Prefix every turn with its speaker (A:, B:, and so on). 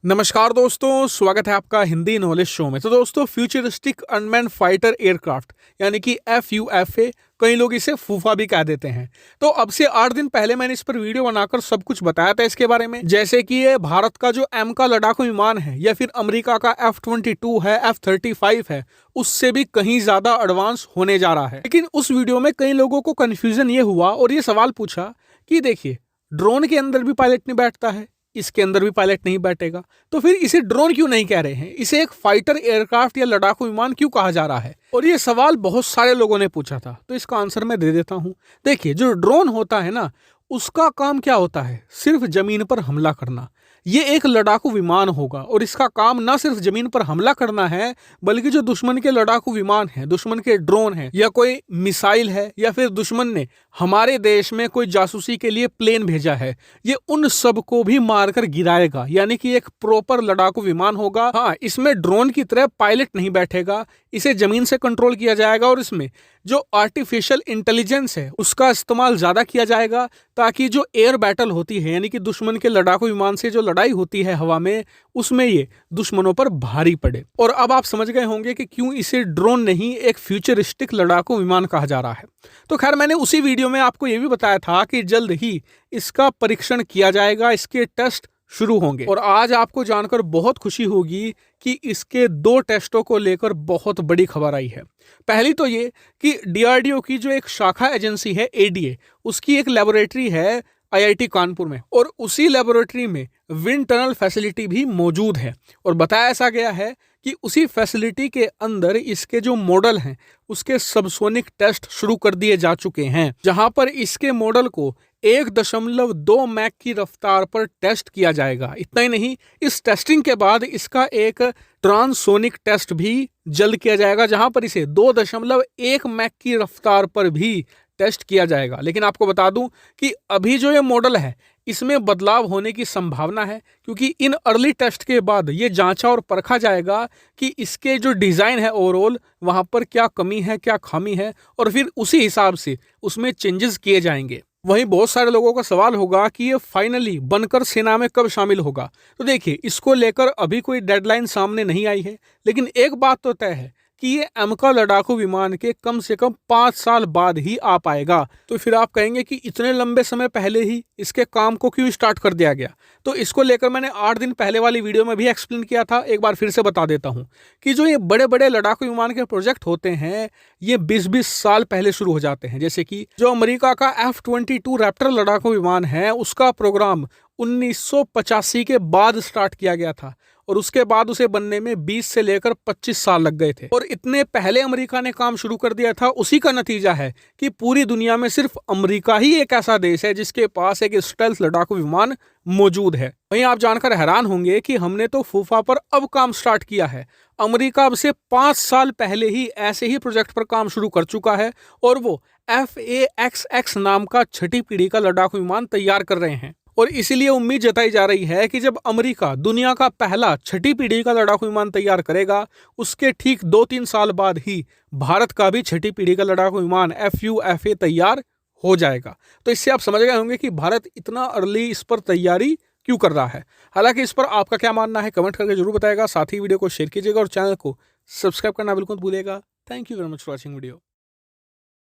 A: नमस्कार दोस्तों, स्वागत है आपका हिंदी नॉलेज शो में। तो दोस्तों, फ्यूचरिस्टिक अनमैन्ड फाइटर एयरक्राफ्ट यानी कि FUFA, कई लोग इसे फूफा भी कह देते हैं। तो अब से 8 दिन पहले मैंने इस पर वीडियो बनाकर सब कुछ बताया था इसके बारे में, जैसे कि ये भारत का जो M का लड़ाकू विमान है या फिर अमेरिका का F-22 है, F-35 है, उससे भी कहीं ज्यादा एडवांस होने जा रहा है। लेकिन उस वीडियो में कई लोगों को कंफ्यूजन ये हुआ और ये सवाल पूछा कि देखिए, ड्रोन के अंदर भी पायलट नहीं बैठता है, इसके अंदर भी पायलट नहीं बैठेगा, तो फिर इसे ड्रोन क्यों नहीं कह रहे हैं, इसे एक फाइटर एयरक्राफ्ट या लड़ाकू विमान क्यों कहा जा रहा है। और ये सवाल बहुत सारे लोगों ने पूछा था, तो इसका आंसर मैं दे देता हूं। देखिए, जो ड्रोन होता है ना, उसका काम क्या होता है? सिर्फ जमीन पर हमला करना। ये एक लड़ाकू विमान होगा और इसका काम ना सिर्फ जमीन पर हमला करना है, बल्कि जो दुश्मन के लड़ाकू विमान है, दुश्मन के ड्रोन है या कोई मिसाइल है या फिर दुश्मन ने हमारे देश में कोई जासूसी के लिए प्लेन भेजा है, ये उन सब को भी मारकर गिराएगा। यानी कि एक प्रॉपर लड़ाकू विमान होगा। हाँ, इसमें ड्रोन की तरह पायलट नहीं बैठेगा, इसे जमीन से कंट्रोल किया जाएगा और इसमें जो आर्टिफिशियल इंटेलिजेंस है उसका इस्तेमाल ज्यादा किया जाएगा, ताकि जो एयर बैटल होती है यानी कि दुश्मन के लड़ाकू विमान से जो लड़ाई होती है हवा में, उसमें ये दुश्मनों पर भारी पड़े। और अब आप समझ गए होंगे कि क्यों इसे ड्रोन नहीं एक फ्यूचरिस्टिक लड़ाकू विमान कहा जा रहा है। तो खैर, मैंने उसी वीडियो में आपको ये भी बताया था कि जल्द ही इसका परीक्षण किया जाएगा, इसके टेस्ट शुरू होंगे। और आज आपको जानकर बहुत खुशी होगी कि इसके 2 टेस्टों को लेकर बहुत बड़ी खबर आई है। पहली तो ये कि DRDO की जो एक शाखा एजेंसी है ADA, उसकी एक लेबोरेटरी है IIT कानपुर में, और उसी लेबोरेटरी में विंड टनल फैसिलिटी भी मौजूद है। और बताया ऐसा गया है कि उसी फैसिलिटी के अंदर इसके जो मॉडल हैं उसके सबसोनिक टेस्ट शुरू कर दिए जा चुके हैं, जहां पर इसके मॉडल को 1.2 मैक की रफ्तार पर टेस्ट किया जाएगा। इतना ही नहीं, इस टेस्टिंग के बाद इसका एक ट्रांसोनिक टेस्ट भी जल्द किया जाएगा, जहां पर इसे 2.1 मैक की रफ्तार पर भी टेस्ट किया जाएगा। लेकिन आपको बता दूं कि अभी जो ये मॉडल है इसमें बदलाव होने की संभावना है, क्योंकि इन अर्ली टेस्ट के बाद ये जांचा और परखा जाएगा कि इसके जो डिज़ाइन है ओवरऑल वहां पर क्या कमी है, क्या खामी है, और फिर उसी हिसाब से उसमें चेंजेस किए जाएंगे। वहीं बहुत सारे लोगों का सवाल होगा कि ये फाइनली बनकर सेना में कब शामिल होगा। तो देखिए, इसको लेकर अभी कोई डेडलाइन सामने नहीं आई है, लेकिन एक बात तो तय है कि ये M का लड़ाकू विमान के कम से कम 5 साल बाद ही आ पाएगा। तो फिर आप कहेंगे कि इतने लंबे समय पहले ही इसके काम को क्यों स्टार्ट कर दिया गया। तो इसको लेकर मैंने 8 दिन पहले वाली वीडियो में भी एक्सप्लेन किया था, एक बार फिर से बता देता हूं कि जो ये बड़े बड़े लड़ाकू विमान के प्रोजेक्ट होते हैं ये 20-20 साल पहले शुरू हो जाते हैं। जैसे कि जो अमेरिका का F-22 रैप्टर लड़ाकू विमान है, उसका प्रोग्राम 1985 के बाद स्टार्ट किया गया था और उसके बाद उसे बनने में 20 से लेकर 25 साल लग गए थे। और इतने पहले अमेरिका ने काम शुरू कर दिया था, उसी का नतीजा है कि पूरी दुनिया में सिर्फ अमेरिका ही एक ऐसा देश है जिसके पास एक स्टेल्थ लड़ाकू विमान मौजूद है। वहीं आप जानकर हैरान होंगे कि हमने तो फूफा पर अब काम स्टार्ट किया है। अमेरिका अब से 5 साल पहले ही ऐसे ही प्रोजेक्ट पर काम शुरू कर चुका है और वो FA-XX नाम का 6ठी पीढ़ी का लड़ाकू विमान तैयार कर रहे हैं। और इसीलिए उम्मीद जताई जा रही है कि जब अमेरिका दुनिया का पहला 6ठी पीढ़ी का लड़ाकू विमान तैयार करेगा, उसके ठीक 2-3 साल बाद ही भारत का भी 6ठी पीढ़ी का लड़ाकू विमान FUFA तैयार हो जाएगा। तो इससे आप समझ गए होंगे कि भारत इतना अर्ली इस पर तैयारी क्यों कर रहा है। हालांकि इस पर आपका क्या मानना है, कमेंट करके जरूर बताएगा। साथ ही वीडियो को शेयर कीजिएगा और चैनल को सब्सक्राइब करना बिल्कुल भूलिएगा। Thank you very much for watching video.